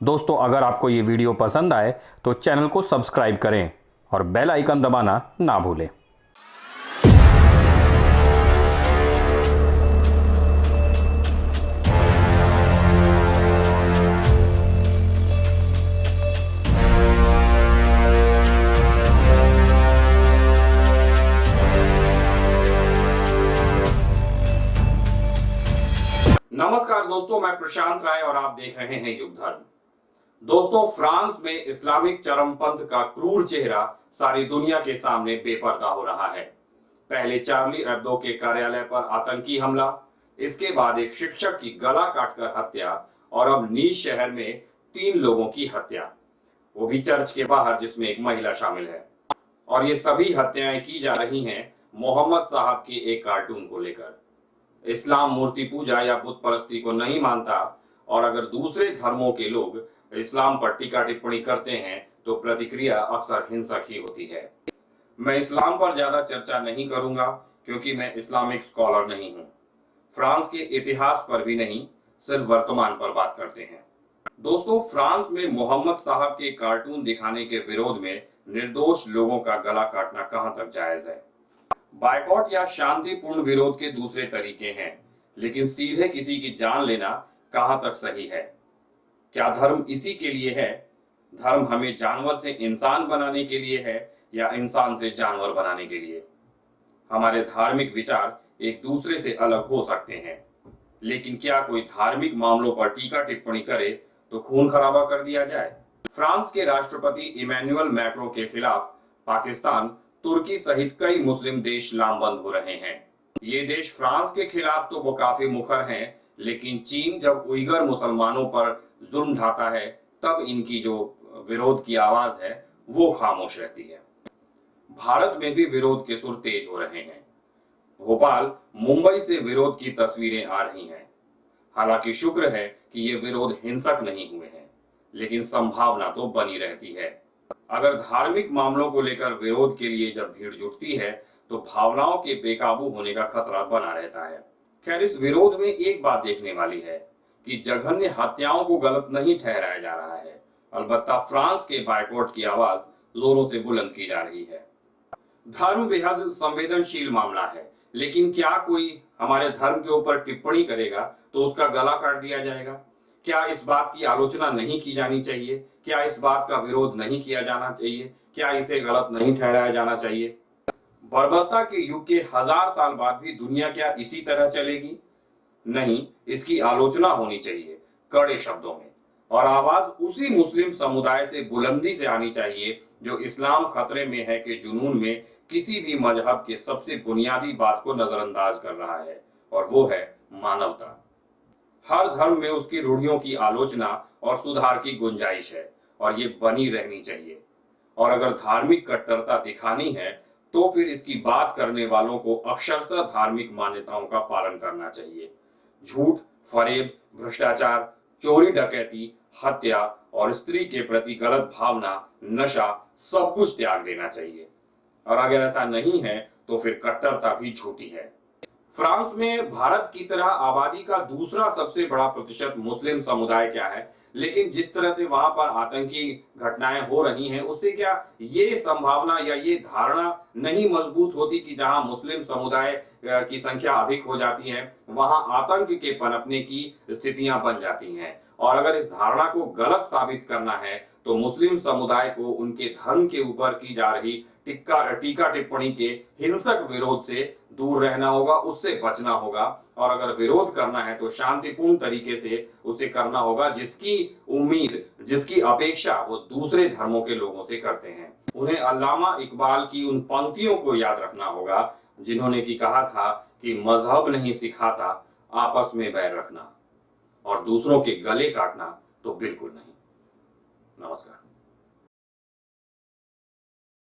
दोस्तों, अगर आपको ये वीडियो पसंद आए तो चैनल को सब्सक्राइब करें और बेल आइकन दबाना ना भूलें। नमस्कार दोस्तों, मैं प्रशांत राय और आप देख रहे हैं युग धर्म। दोस्तों, फ्रांस में इस्लामिक चरमपंथ का क्रूर चेहरा सारी दुनिया के सामने बेपर्दा हो रहा है। पहले चार्ली एब्दो के कार्यालय पर आतंकी हमला, इसके बाद एक शिक्षक की गला काटकर हत्या और अब नीस शहर में 3 लोगों की हत्या, वो भी चर्च के बाहर जिसमें एक महिला शामिल है। और ये सभी हत्याएं की जा रही हैं मोहम्मद साहब के एक कार्टून को लेकर। इस्लाम मूर्ति पूजा या बुत परस्ती को नहीं मानता और अगर दूसरे धर्मों के लोग इस्लाम पर टीका टिप्पणी करते हैं तो प्रतिक्रिया अक्सर हिंसक ही होती है। मैं इस्लाम पर ज्यादा चर्चा नहीं करूंगा क्योंकि मैं इस्लामिक स्कॉलर नहीं हूं। फ्रांस के इतिहास पर भी नहीं, सिर्फ वर्तमान पर बात करते हैं। दोस्तों, फ्रांस में मोहम्मद साहब के कार्टून दिखाने के विरोध में निर्दोष लोगों का गला काटना कहां तक जायज है? बायकॉट या शांतिपूर्ण विरोध के दूसरे तरीके हैं, लेकिन सीधे किसी की जान लेना कहां तक सही है? क्या धर्म इसी के लिए है? धर्म हमें जानवर से इंसान बनाने के लिए है या इंसान से जानवर बनाने के लिए? हमारे धार्मिक विचार एक दूसरे से अलग हो सकते हैं, लेकिन क्या कोई धार्मिक मामलों पर टीका टिप्पणी करे तो खून खराबा कर दिया जाए? फ्रांस के राष्ट्रपति इमैनुअल मैक्रों के खिलाफ पाकिस्तान, तुर्की सहित कई मुस्लिम देश लामबंद हो रहे हैं। ये देश फ्रांस के खिलाफ तो वो काफी मुखर हैं, लेकिन चीन जब उइगर मुसलमानों पर जुल्म ढाता है तब इनकी जो विरोध की आवाज है वो खामोश रहती है। भारत में भी विरोध के सुर तेज हो रहे हैं। भोपाल, मुंबई से विरोध की तस्वीरें आ रही हैं। हालांकि शुक्र है कि ये विरोध हिंसक नहीं हुए हैं, लेकिन संभावना तो बनी रहती है। अगर धार्मिक मामलों को लेकर विरोध के लिए जब भीड़ जुटती है तो भावनाओं के बेकाबू होने का खतरा बना रहता है। खैर, इस विरोध में एक बात देखने वाली है कि जघन्य हत्याओं को गलत नहीं ठहराया जा रहा है। अलबत्ता फ्रांस के बायकॉट की आवाज जोरों से बुलंद की जा रही है। धर्म बेहद संवेदनशील मामला है, लेकिन क्या कोई हमारे धर्म के ऊपर टिप्पणी करेगा तो उसका गला काट दिया जाएगा? क्या इस बात की आलोचना नहीं की जानी चाहिए? क्या इस बात का विरोध नहीं किया जाना चाहिए? क्या इसे गलत नहीं ठहराया जाना चाहिए? बर्बरता के युग के 1000 साल बाद भी दुनिया क्या इसी तरह चलेगी? नहीं, इसकी आलोचना होनी चाहिए कड़े शब्दों में, और आवाज उसी मुस्लिम समुदाय से बुलंदी से आनी चाहिए जो इस्लाम खतरे में है के जुनून में किसी भी मजहब के सबसे बुनियादी बात को नजरअंदाज कर रहा है, और वो है मानवता। हर धर्म में उसकी रूढ़ियों की आलोचना और सुधार की गुंजाइश है और ये बनी रहनी चाहिए। और अगर धार्मिक कट्टरता दिखानी है तो फिर इसकी बात करने वालों को अक्षरशः धार्मिक मान्यताओं का पालन करना चाहिए। झूठ, फरेब, भ्रष्टाचार, चोरी डकैती, हत्या और स्त्री के प्रति गलत भावना, नशा, सब कुछ त्याग देना चाहिए। और अगर ऐसा नहीं है तो फिर कट्टरता भी झूठी है। फ्रांस में भारत की तरह आबादी का दूसरा सबसे बड़ा प्रतिशत मुस्लिम समुदाय क्या है, लेकिन जिस तरह से वहां पर आतंकी घटनाएं हो रही हैं उससे क्या ये संभावना या ये धारणा नहीं मजबूत होती कि जहां मुस्लिम समुदाय की संख्या अधिक हो जाती है वहां आतंक के पनपने की स्थितियां बन जाती हैं? और अगर इस धारणा को गलत साबित करना है तो मुस्लिम समुदाय को उनके धर्म के ऊपर की जा रही टीका टिप्पणी के हिंसक विरोध से दूर रहना होगा, उससे बचना होगा। और अगर विरोध करना है तो शांतिपूर्ण तरीके से उसे करना होगा, जिसकी उम्मीद, जिसकी अपेक्षा वो दूसरे धर्मों के लोगों से करते हैं। उन्हें अल्लामा इकबाल की उन पंक्तियों को याद रखना होगा जिन्होंने की कहा था कि मजहब नहीं सिखाता आपस में बैर रखना, और दूसरों के गले काटना तो बिल्कुल नहीं। नमस्कार।